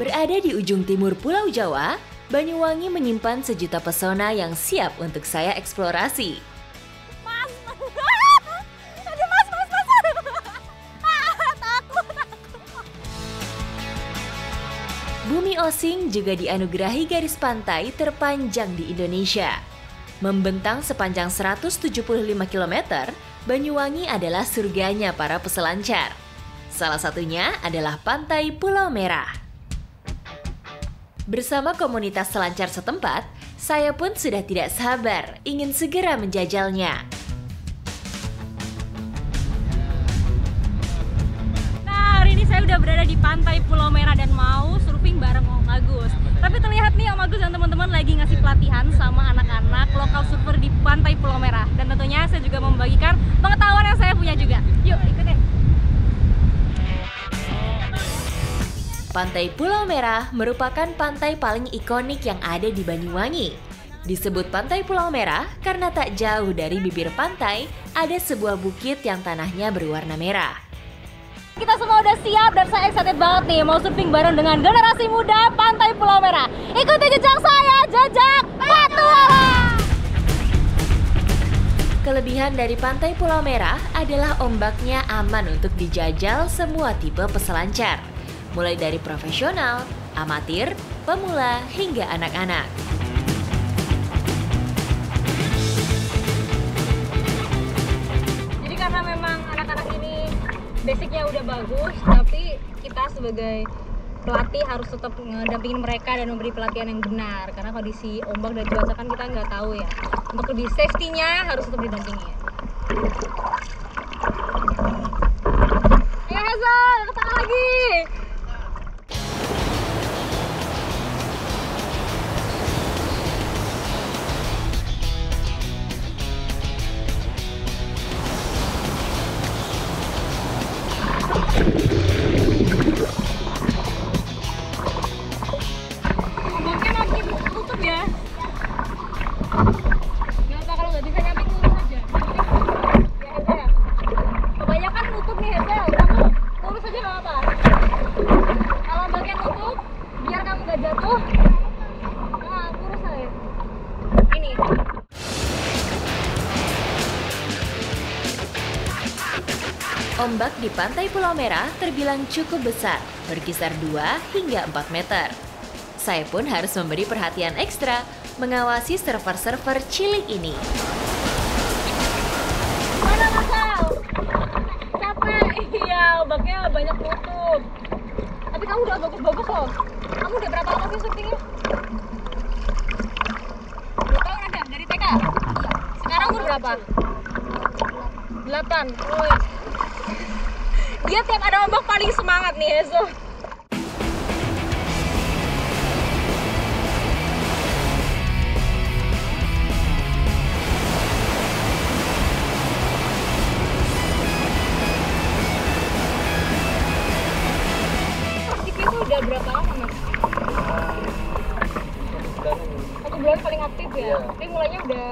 Berada di ujung timur Pulau Jawa, Banyuwangi menyimpan sejuta pesona yang siap untuk saya eksplorasi. Mas, aduh mas. Takut. Bumi Osing juga dianugerahi garis pantai terpanjang di Indonesia. Membentang sepanjang 175 km, Banyuwangi adalah surganya para peselancar. Salah satunya adalah Pantai Pulau Merah. Bersama komunitas selancar setempat, saya pun sudah tidak sabar ingin segera menjajalnya. Nah, hari ini saya udah berada di Pantai Pulau Merah dan mau surfing bareng Om Agus. Tapi terlihat nih Om Agus dan teman-teman lagi ngasih pelatihan sama anak-anak lokal surfer di Pantai Pulau Merah. Dan tentunya saya juga membagikan pengetahuan yang saya punya juga. Yuk, ikutin. Pantai Pulau Merah merupakan pantai paling ikonik yang ada di Banyuwangi. Disebut Pantai Pulau Merah karena tak jauh dari bibir pantai ada sebuah bukit yang tanahnya berwarna merah. Kita semua udah siap dan saya excited banget nih mau surfing bareng dengan generasi muda Pantai Pulau Merah. Ikuti jejak saya, jejak petualang! Kelebihan dari Pantai Pulau Merah adalah ombaknya aman untuk dijajal semua tipe peselancar. Mulai dari profesional, amatir, pemula, hingga anak-anak. Jadi karena memang anak-anak ini basicnya udah bagus, tapi kita sebagai pelatih harus tetap mendampingin mereka dan memberi pelatihan yang benar. Karena kondisi ombak dan cuaca kan kita nggak tahu ya. Untuk lebih safety-nya harus tetap didampingi. Ayo Hazel, kesana lagi! Ombaknya makin tutup ya. Gak apa, kalau nggak bisa nyampe lurus aja. Ya Hazel ya. Kebanyakan nutup nih Hazel. Kamu lurus aja nggak apa. Kalau ombaknya nutup, biar kamu nggak jatuh. Nah, lurus aja. Ini. Ombak di Pantai Pulau Merah terbilang cukup besar, berkisar 2 hingga 4 meter. Saya pun harus memberi perhatian ekstra mengawasi surfer-surfer cilik ini. Mana Hazel? Capek? Iya, ombaknya banyak nutup. Tapi kamu udah bagus-bagus loh. Kamu udah berapa lama sih surfingnya? 2 tahun ada? Dari TK? Iya. Sekarang umur berapa? 8. Oh, iya. Dia tiap ada ombak paling semangat nih Hazel. Aktifnya tuh udah berapa lama Mas? 1 bulan paling aktif ya? Tapi mulainya udah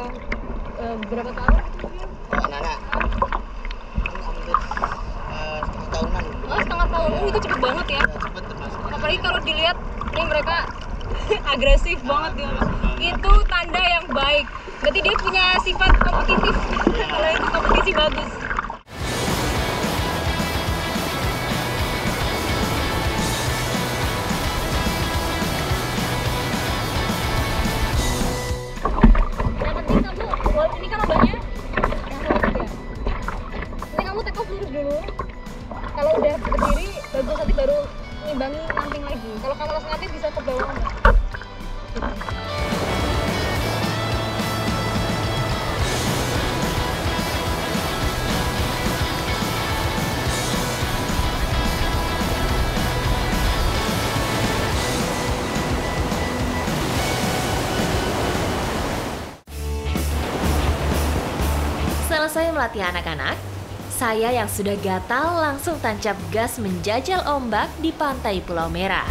berapa tahun? Anak-anak hampir setengah tahunan. Oh, setengah tahun. Oh, itu cepet banget ya. Cepet termasuk. Apalagi kalau dilihat nih mereka agresif banget ya. Itu tanda yang baik. Berarti dia punya sifat kompetitif. Kalau itu kompetisi bagus. Yang penting kamu, ini kan obatnya yang lurus ya. Ini kamu take off lurus dulu. Kalau udah berdiri, bagus nanti baru ngimbangi nanting lagi. Kalau kamu langsung nanti bisa ke bawah enggak? Selesai melatih anak-anak, saya yang sudah gatal langsung tancap gas menjajal ombak di Pantai Pulau Merah.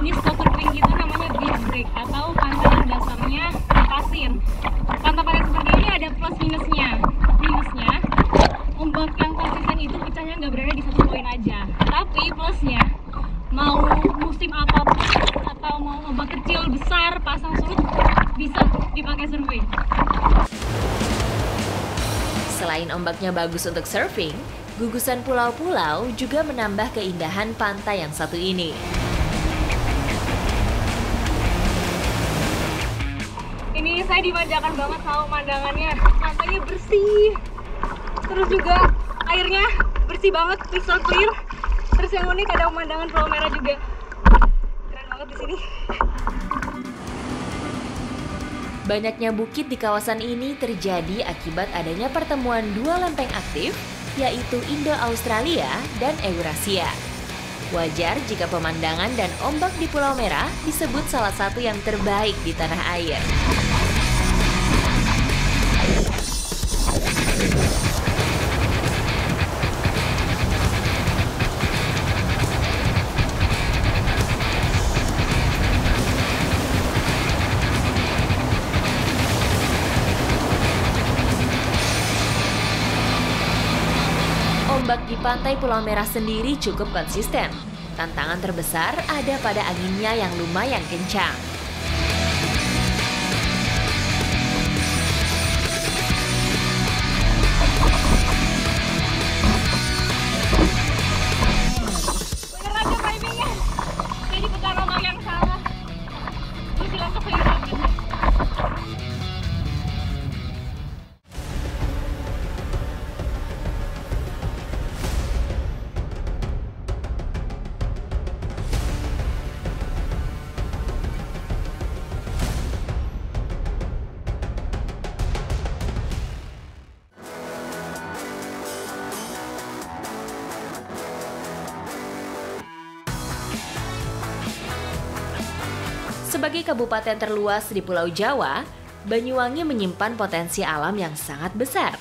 Ini spot surfing gitu namanya beach break atau pantai yang dasarnya pasir. Pantai-pantai seperti ini ada plus minusnya. Minusnya, ombak yang konsisten itu pecahnya nggak berada di satu poin aja. Tapi plusnya, Selain ombaknya bagus untuk surfing, gugusan pulau-pulau juga menambah keindahan pantai yang satu ini. Ini saya dimanjakan banget sama pemandangannya. Pantainya bersih. Terus juga airnya bersih banget, crystal clear. Terus yang unik ada pemandangan Pulau Merah juga. Keren banget di sini. Banyaknya bukit di kawasan ini terjadi akibat adanya pertemuan dua lempeng aktif, yaitu Indo-Australia dan Eurasia. Wajar jika pemandangan dan ombak di Pulau Merah disebut salah satu yang terbaik di tanah air. Ombak di pantai Pulau Merah sendiri cukup konsisten. Tantangan terbesar ada pada anginnya yang lumayan kencang. Bener aja timingnya. Saya diputar ombak yang salah. Terus langsung clear banget. Sebagai kabupaten terluas di Pulau Jawa, Banyuwangi menyimpan potensi alam yang sangat besar.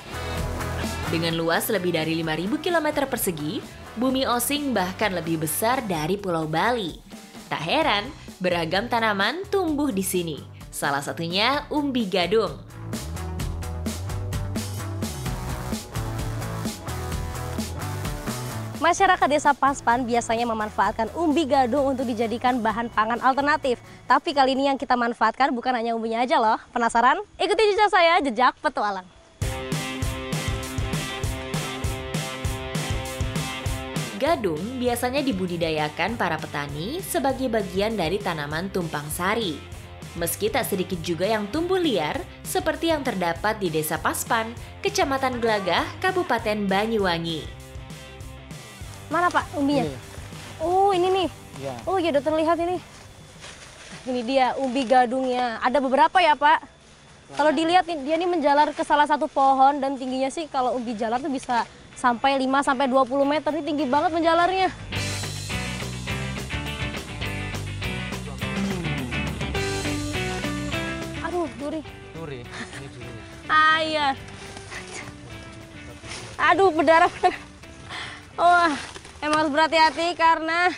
Dengan luas lebih dari 5.000 km persegi, bumi Osing bahkan lebih besar dari Pulau Bali. Tak heran, beragam tanaman tumbuh di sini. Salah satunya umbi gadung. Masyarakat Desa Paspan biasanya memanfaatkan umbi gadung untuk dijadikan bahan pangan alternatif. Tapi kali ini yang kita manfaatkan bukan hanya umbinya aja loh. Penasaran? Ikuti jejak saya, Jejak Petualang. Gadung biasanya dibudidayakan para petani sebagai bagian dari tanaman tumpang sari. Meski tak sedikit juga yang tumbuh liar, seperti yang terdapat di Desa Paspan, Kecamatan Glagah, Kabupaten Banyuwangi. Mana Pak umbinya? Ini. Oh ini nih. Ya. Oh ya udah terlihat ini. Ini dia umbi gadungnya. Ada beberapa ya Pak. Kalau dilihat dia ini menjalar ke salah satu pohon dan tingginya sih kalau umbi jalar tuh bisa sampai 5-20 meter. Ini tinggi banget menjalarnya. Aduh duri. Duri. Ini duri. Ah iya. Aduh berdarah. Oh emang harus berhati-hati karena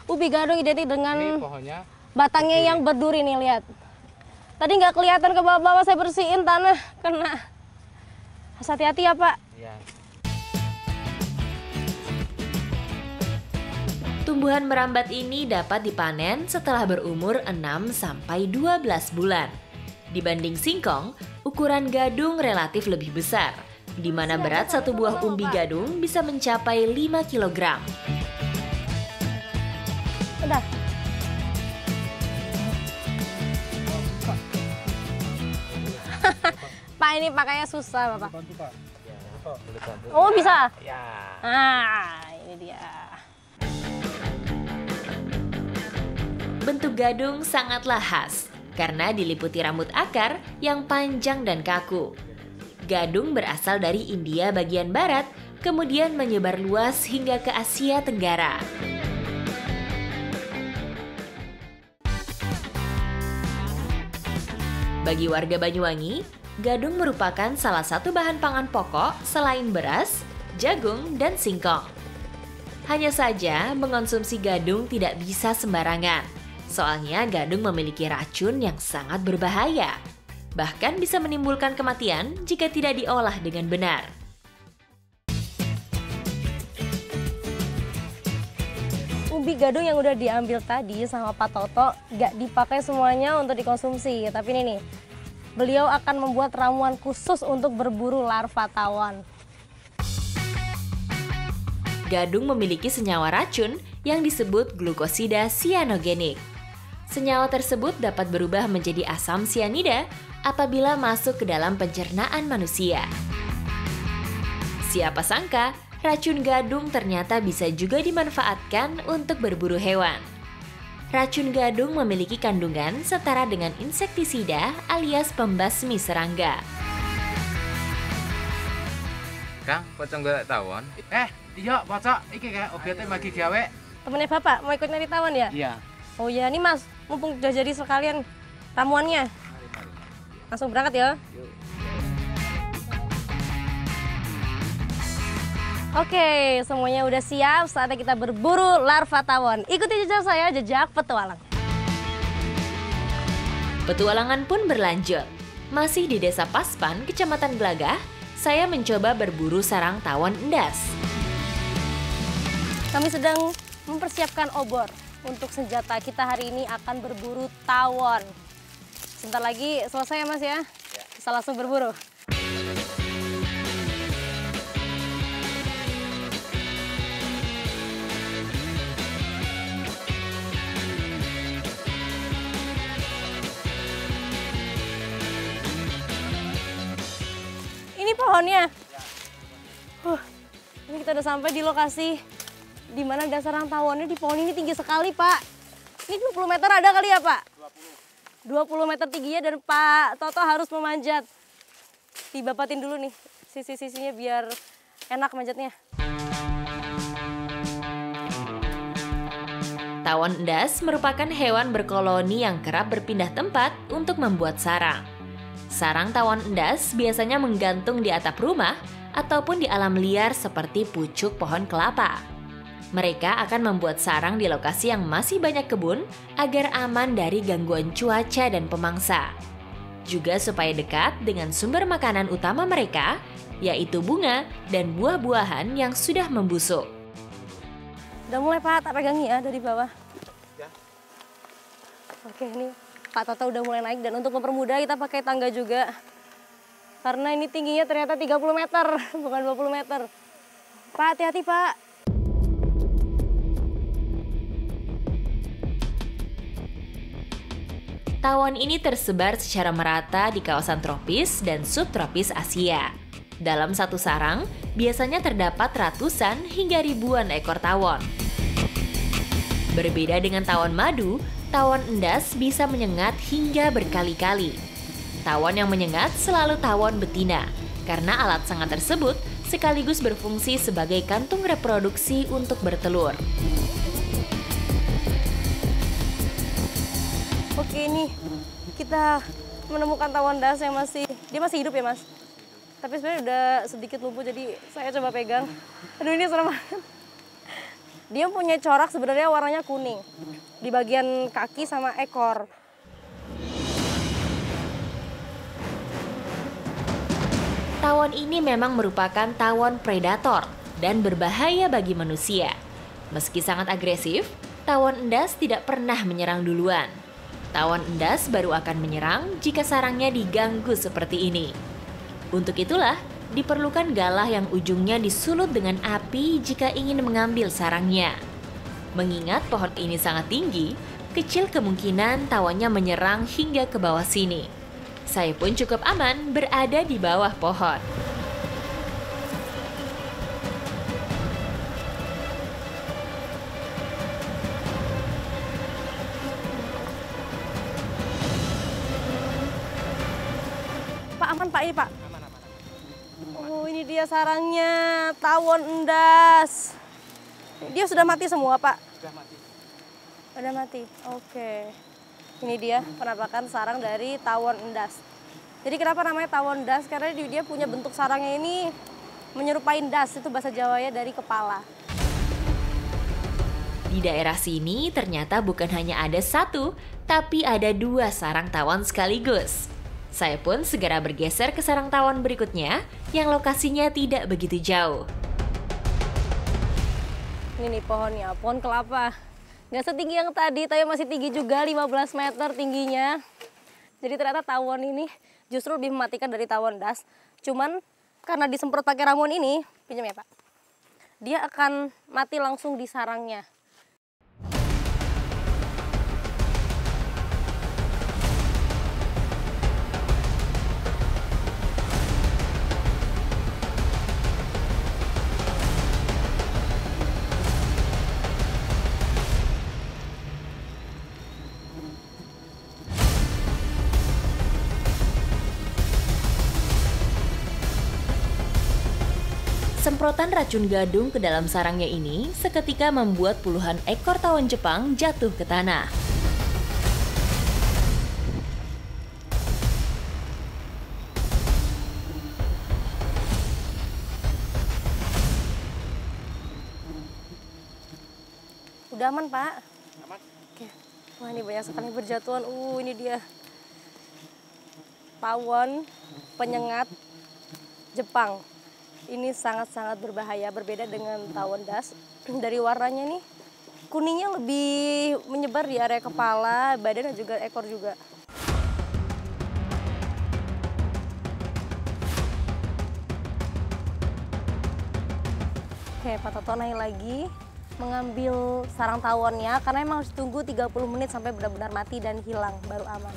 umbi gadung identik dengan Ini pohonnya batangnya yang berduri nih, lihat. Tadi nggak kelihatan ke bawah-bawah, saya bersihin tanah kena. Harus hati-hati ya Pak. ya. Tumbuhan merambat ini dapat dipanen setelah berumur 6-12 bulan. Dibanding singkong, ukuran gadung relatif lebih besar, di mana berat satu buah umbi gadung bisa mencapai 5 kg. Udah. Pak ini pakainya susah Bapak. Oh bisa? Ya. Ah ini dia. Bentuk gadung sangatlah khas karena diliputi rambut akar yang panjang dan kaku. Gadung berasal dari India bagian barat, kemudian menyebar luas hingga ke Asia Tenggara. Bagi warga Banyuwangi, gadung merupakan salah satu bahan pangan pokok selain beras, jagung, dan singkong. Hanya saja, mengonsumsi gadung tidak bisa sembarangan. Soalnya gadung memiliki racun yang sangat berbahaya. Bahkan bisa menimbulkan kematian jika tidak diolah dengan benar. Umbi gadung yang udah diambil tadi sama Pak Toto nggak dipakai semuanya untuk dikonsumsi. Tapi ini nih, beliau akan membuat ramuan khusus untuk berburu larva tawon. Gadung memiliki senyawa racun yang disebut glukosida sianogenik. Senyawa tersebut dapat berubah menjadi asam sianida apabila masuk ke dalam pencernaan manusia. Siapa sangka, racun gadung ternyata bisa juga dimanfaatkan untuk berburu hewan. Racun gadung memiliki kandungan setara dengan insektisida alias pembasmi serangga. Kang, pocong golek tawon. Iya, pocok. Iki kayak obatnya bagi gawe. Temennya Bapak mau ikut nyari tawon ya? Iya. Oh iya, nih Mas, mumpung udah jadi sekalian ramuannya. Langsung berangkat ya. Oke, semuanya udah siap, saatnya kita berburu larva tawon. Ikuti jejak saya, jejak petualang. Petualangan pun berlanjut. Masih di Desa Paspan, Kecamatan Glagah, saya mencoba berburu sarang tawon endas. Kami sedang mempersiapkan obor. Untuk senjata kita hari ini akan berburu tawon. Sebentar lagi selesai ya Mas ya? Bisa langsung berburu. Ini pohonnya. Ini kita udah sampai di lokasi di mana ada sarang tawonnya. Di pohon ini tinggi sekali, Pak. Ini 20 meter ada kali ya, Pak? 20 meter tingginya dan Pak Toto harus memanjat. Dibapatin dulu nih sisi-sisinya biar enak manjatnya. Tawon endas merupakan hewan berkoloni yang kerap berpindah tempat untuk membuat sarang. Sarang tawon endas biasanya menggantung di atap rumah ataupun di alam liar seperti pucuk pohon kelapa. Mereka akan membuat sarang di lokasi yang masih banyak kebun agar aman dari gangguan cuaca dan pemangsa. Juga supaya dekat dengan sumber makanan utama mereka, yaitu bunga dan buah-buahan yang sudah membusuk. Udah mulai Pak, tak pegangi ya dari bawah. Ya. Oke, ini Pak Toto udah mulai naik dan untuk mempermudah kita pakai tangga juga. Karena ini tingginya ternyata 30 meter, bukan 20 meter. Pak, hati-hati Pak. Tawon ini tersebar secara merata di kawasan tropis dan subtropis Asia. Dalam satu sarang, biasanya terdapat ratusan hingga ribuan ekor tawon. Berbeda dengan tawon madu, tawon endas bisa menyengat hingga berkali-kali. Tawon yang menyengat selalu tawon betina, karena alat sangat tersebut sekaligus berfungsi sebagai kantung reproduksi untuk bertelur. Oke, ini kita menemukan tawon endas yang dia masih hidup ya Mas? Tapi sebenarnya udah sedikit lumpuh jadi saya coba pegang. Aduh ini serem banget. Dia punya corak sebenarnya warnanya kuning di bagian kaki sama ekor. Tawon ini memang merupakan tawon predator dan berbahaya bagi manusia. Meski sangat agresif, tawon endas tidak pernah menyerang duluan. Tawon endas baru akan menyerang jika sarangnya diganggu seperti ini. Untuk itulah, diperlukan galah yang ujungnya disulut dengan api jika ingin mengambil sarangnya. Mengingat pohon ini sangat tinggi, kecil kemungkinan tawonnya menyerang hingga ke bawah sini. Saya pun cukup aman berada di bawah pohon. Pak, aman Pak, ini Pak. Oh, ini dia sarangnya, tawon endas. Dia sudah mati semua, Pak? Sudah mati. Sudah mati, oke. Ini dia penampakan sarang dari tawon endas. Jadi kenapa namanya tawon endas? Karena dia punya bentuk sarangnya ini menyerupai endas, itu bahasa Jawanya dari kepala. Di daerah sini ternyata bukan hanya ada satu, tapi ada dua sarang tawon sekaligus. Saya pun segera bergeser ke sarang tawon berikutnya yang lokasinya tidak begitu jauh. Ini nih pohonnya, pohon kelapa. Nggak setinggi yang tadi, tapi masih tinggi juga, 15 meter tingginya. Jadi ternyata tawon ini justru lebih mematikan dari tawon das. Cuman karena disemprot pakai ramuan ini, pinjam ya Pak, dia akan mati langsung di sarangnya. Semprotan racun gadung ke dalam sarangnya ini seketika membuat puluhan ekor tawon Jepang jatuh ke tanah. Udah aman Pak? Aman. Oke. Wah ini banyak sekali berjatuhan. Ini dia tawon penyengat Jepang. Ini sangat-sangat berbahaya, berbeda dengan tawon das. Dari warnanya nih, kuningnya lebih menyebar di area kepala, badan dan juga ekor juga. Oke, Pak Toto naik lagi mengambil sarang tawonnya karena emang harus tunggu 30 menit sampai benar-benar mati dan hilang baru aman.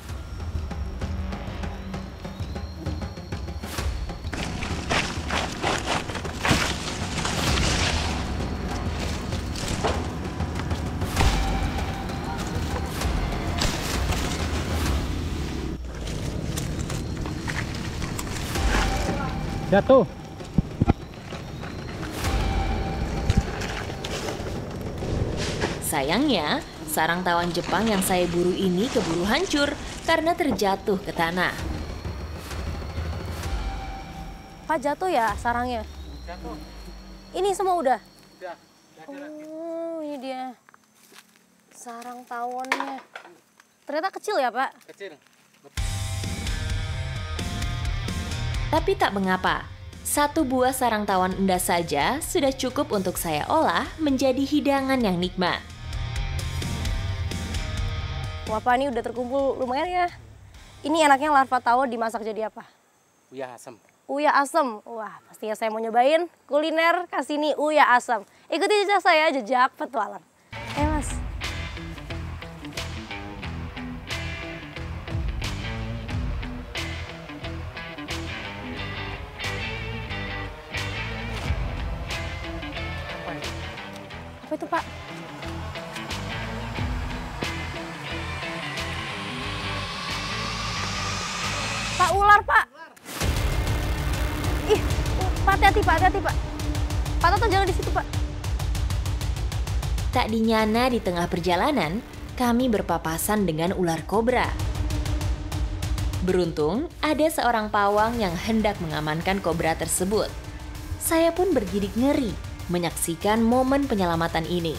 Jatuh. Sayangnya, sarang tawon Jepang yang saya buru ini keburu hancur karena terjatuh ke tanah. Pak, jatuh ya sarangnya? Jatuh. Ini semua udah? Udah. Oh, ini dia sarang tawonnya. Ternyata kecil ya Pak? Kecil. Tapi tak mengapa, satu buah sarang tawon endas saja sudah cukup untuk saya olah menjadi hidangan yang nikmat. Wah Pak, ini udah terkumpul lumayan ya. Ini enaknya larva tawon dimasak jadi apa? Uyah asam. Uyah asem. Wah, pastinya saya mau nyobain kuliner kasih nih uyah asem. Ikuti jejak saya, jejak petualang. Mas. Apa itu Pak? Pak, ular Pak. Ih, Pak, hati-hati Pak, hati-hati Pak. Pak Toto jangan di situ Pak. Tak dinyana di tengah perjalanan, kami berpapasan dengan ular kobra. Beruntung, ada seorang pawang yang hendak mengamankan kobra tersebut. Saya pun bergidik ngeri menyaksikan momen penyelamatan ini.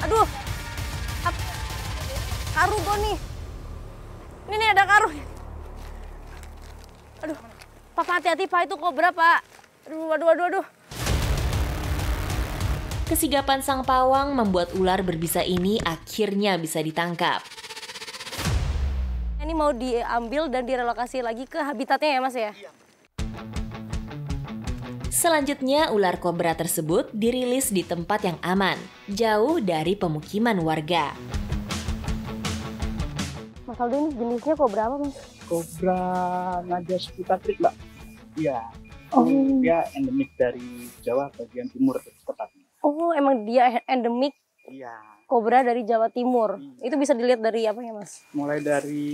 Aduh, karung gua nih. Ini nih ada karung. Aduh, Pak hati-hati Pak, itu kobra Pak. Aduh. Kesigapan sang pawang membuat ular berbisa ini akhirnya bisa ditangkap. Ini mau diambil dan direlokasi lagi ke habitatnya ya Mas ya? Selanjutnya, ular kobra tersebut dirilis di tempat yang aman, jauh dari pemukiman warga. Mas Aldo, ini jenisnya kobra apa Mas? Kobra Najas putratrik, Mbak. Iya. Oh. Dia endemik dari Jawa bagian timur tepatnya. Oh, emang dia endemik Iya. kobra dari Jawa Timur. Iya. Itu bisa dilihat dari apa ya Mas? Mulai dari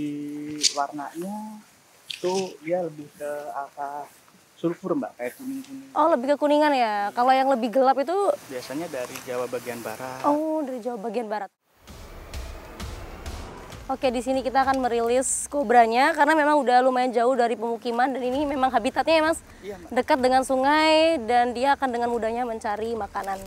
warnanya itu dia lebih ke arah sulfur, Mbak, kayak kuning-kuning. Oh, lebih ke kuningan ya. Kalau yang lebih gelap itu Biasanya dari Jawa bagian barat. oh, dari Jawa bagian barat. Oke, di sini kita akan merilis kobranya karena memang udah lumayan jauh dari pemukiman dan ini memang habitatnya ya Mas, Iya, Mbak. dekat dengan sungai dan dia akan dengan mudahnya mencari makanan.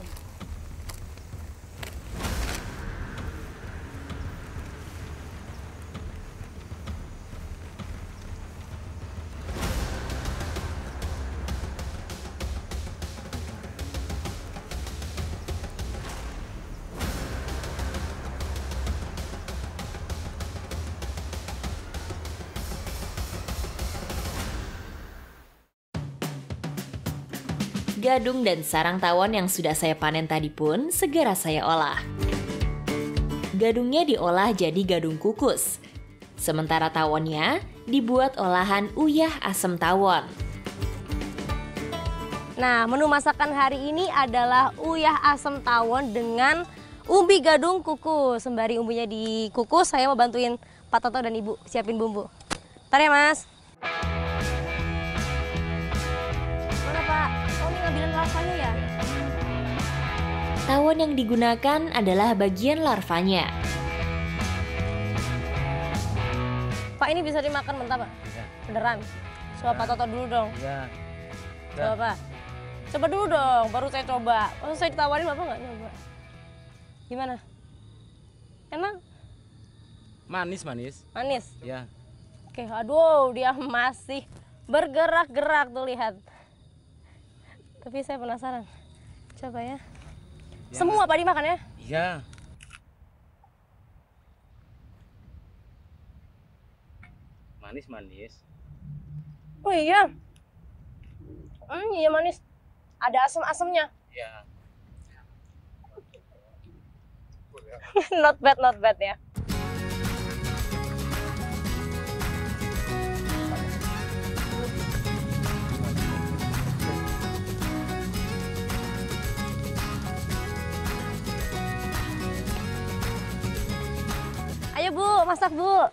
Gadung dan sarang tawon yang sudah saya panen tadi pun segera saya olah. Gadungnya diolah jadi gadung kukus. Sementara tawonnya dibuat olahan uyah asem tawon. Nah, menu masakan hari ini adalah uyah asem tawon dengan umbi gadung kukus. Sembari umbinya dikukus, saya mau bantuin Pak Toto dan Ibu siapin bumbu. Ntar ya, Mas. Mana, Pak? Oh, ini ngambilin larvanya ya? Tawon yang digunakan adalah bagian larvanya. Pak, ini bisa dimakan mentah, Pak? Ya. Beneran? Coba Pak Toto dulu dong. Ya. Coba, Pak. Coba dulu dong, baru saya coba. Oh, saya ditawarin, Bapak nggak nyoba. Gimana? Enak? Manis, manis. Manis? Ya. Oke, aduh, dia masih bergerak-gerak tuh, lihat. Tapi saya penasaran. Coba ya. Semua Pak dimakan ya? Iya. Manis, manis. Oh iya. Iya manis. Ada asam-asamnya. Ya. Not bad ya. Ayo Bu, masak Bu.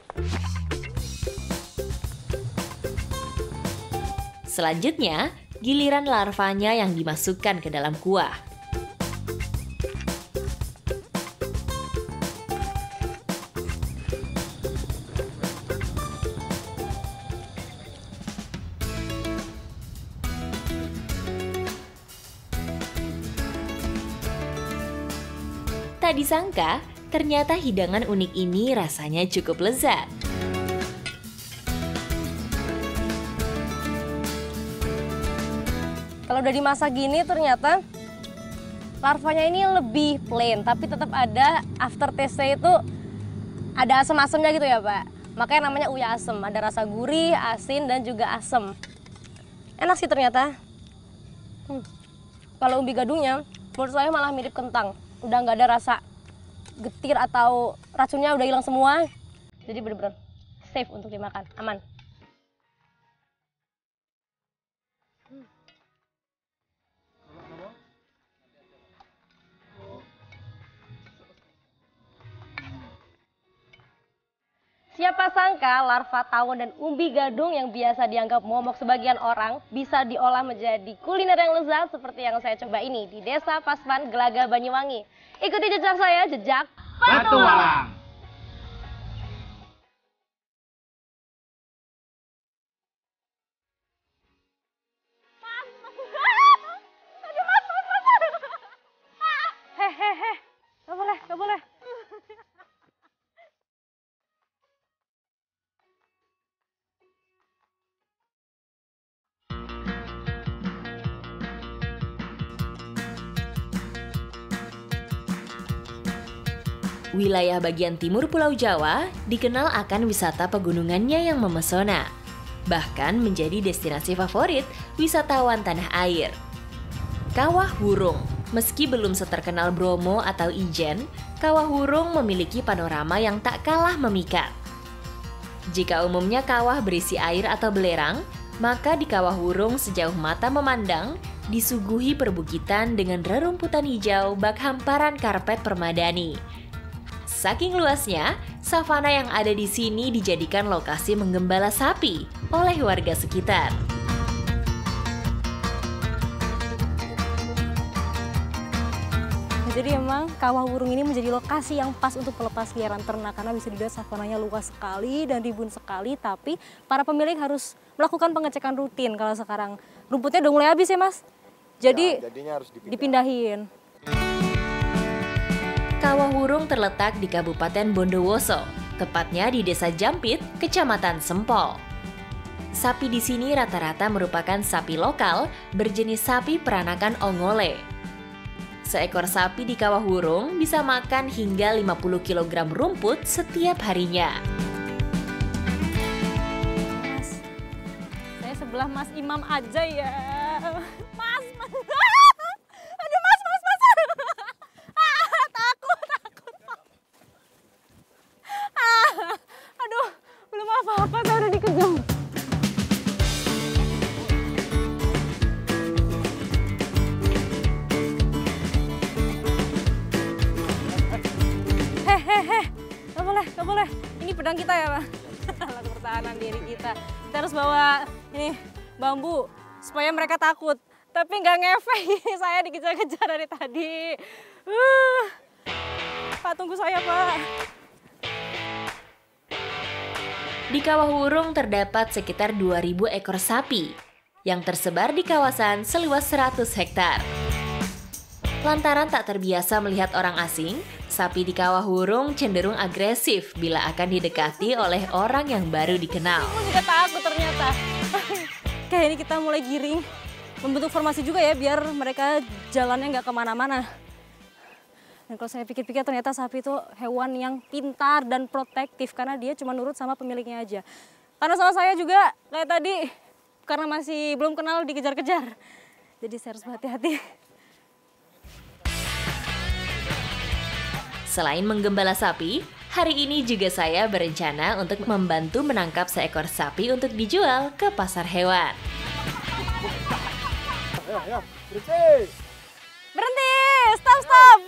Selanjutnya, giliran larvanya yang dimasukkan ke dalam kuah. Tak disangka, ternyata hidangan unik ini rasanya cukup lezat. Kalau udah dimasak gini ternyata larvanya ini lebih plain, tapi tetap ada aftertaste-nya itu ada asam-asamnya gitu ya Pak. Makanya namanya uyah asem, ada rasa gurih, asin dan juga asem. Enak sih ternyata. Kalau umbi gadungnya menurut saya malah mirip kentang. Udah nggak ada rasa getir atau racunnya udah hilang semua. Jadi bener-bener safe untuk dimakan, aman. Siapa sangka larva tawon dan umbi gadung yang biasa dianggap momok sebagian orang bisa diolah menjadi kuliner yang lezat seperti yang saya coba ini di Desa Pasman, Gelaga, Banyuwangi. Ikuti jejak saya, jejak Petualang. Hehehe, nggak boleh. Wilayah bagian timur Pulau Jawa dikenal akan wisata pegunungannya yang memesona, bahkan menjadi destinasi favorit wisatawan tanah air. Kawah Wurung, meski belum seterkenal Bromo atau Ijen, Kawah Wurung memiliki panorama yang tak kalah memikat. Jika umumnya kawah berisi air atau belerang, maka di Kawah Wurung sejauh mata memandang disuguhi perbukitan dengan rerumputan hijau bak hamparan karpet permadani. Saking luasnya, savana yang ada di sini dijadikan lokasi menggembala sapi oleh warga sekitar. Jadi emang Kawah Wurung ini menjadi lokasi yang pas untuk pelepas liaran ternak karena bisa dilihat savananya luas sekali dan rimbun sekali, tapi para pemilik harus melakukan pengecekan rutin. Kalau sekarang rumputnya udah mulai habis ya Mas, jadi ya, jadinya harus dipindahin. Kawah Wurung terletak di Kabupaten Bondowoso, tepatnya di Desa Jampit, Kecamatan Sempol. Sapi di sini rata-rata merupakan sapi lokal berjenis sapi peranakan Ongole. Seekor sapi di Kawah Wurung bisa makan hingga 50 kg rumput setiap harinya. Mas, saya sebelah Mas Imam aja ya. Mas. Aduh mas. Takut. Aduh, belum apa-apa saya udah dikejam. Gak boleh. Ini pedang kita ya, Pak. Alat pertahanan diri kita. Kita harus bawa ini bambu supaya mereka takut. Tapi nggak ngefek, saya dikejar-kejar dari tadi. Pak, tunggu saya, Pak. Di Kawah Wurung terdapat sekitar 2.000 ekor sapi yang tersebar di kawasan seluas 100 hektar. Lantaran tak terbiasa melihat orang asing, sapi di Kawah Wurung cenderung agresif bila akan didekati oleh orang yang baru dikenal. Aku juga takut ternyata. Kayak ini kita mulai giring, membentuk formasi juga ya biar mereka jalannya nggak kemana-mana. Dan kalau saya pikir-pikir ternyata sapi itu hewan yang pintar dan protektif karena dia cuma nurut sama pemiliknya aja. Karena sama saya juga kayak tadi, karena masih belum kenal dikejar-kejar. Jadi saya harus berhati-hati. Selain menggembala sapi, hari ini juga saya berencana untuk membantu menangkap seekor sapi untuk dijual ke pasar hewan. Berhenti! Stop!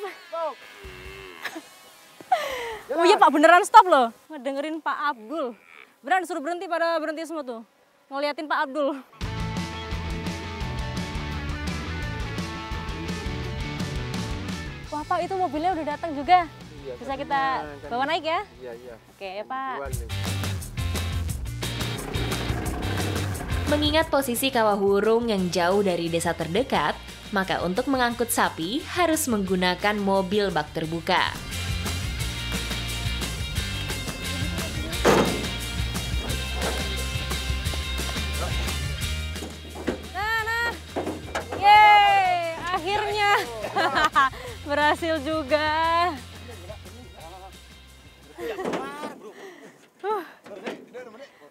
Oh iya Pak, beneran stop loh. Ngedengerin Pak Abdul. Beneran suruh berhenti pada berhenti semua tuh. Ngeliatin Pak Abdul. Wah Pak, itu mobilnya udah datang juga. Bisa kita bawa naik ya? Iya. Oke Pak. Mengingat posisi Kawah Wurung yang jauh dari desa terdekat, maka untuk mengangkut sapi harus menggunakan mobil bak terbuka. Nah. Yeay, akhirnya berhasil juga.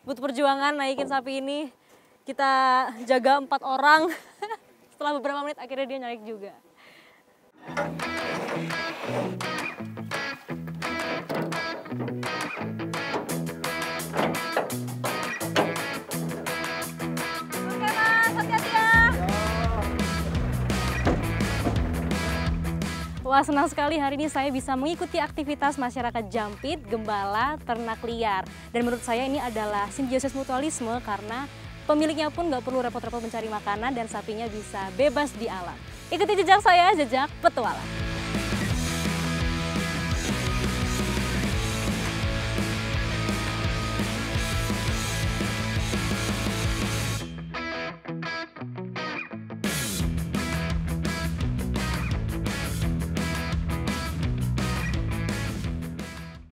Butuh perjuangan naikin sapi ini. Kita jaga 4 orang. Setelah beberapa menit akhirnya dia naik juga. Oke Mas, hati-hati ya. Wah, senang sekali hari ini saya bisa mengikuti aktivitas masyarakat Jampit, gembala, ternak liar. Dan menurut saya ini adalah simbiosis mutualisme karena pemiliknya pun nggak perlu repot-repot mencari makanan dan sapinya bisa bebas di alam. Ikuti jejak saya, jejak petualang.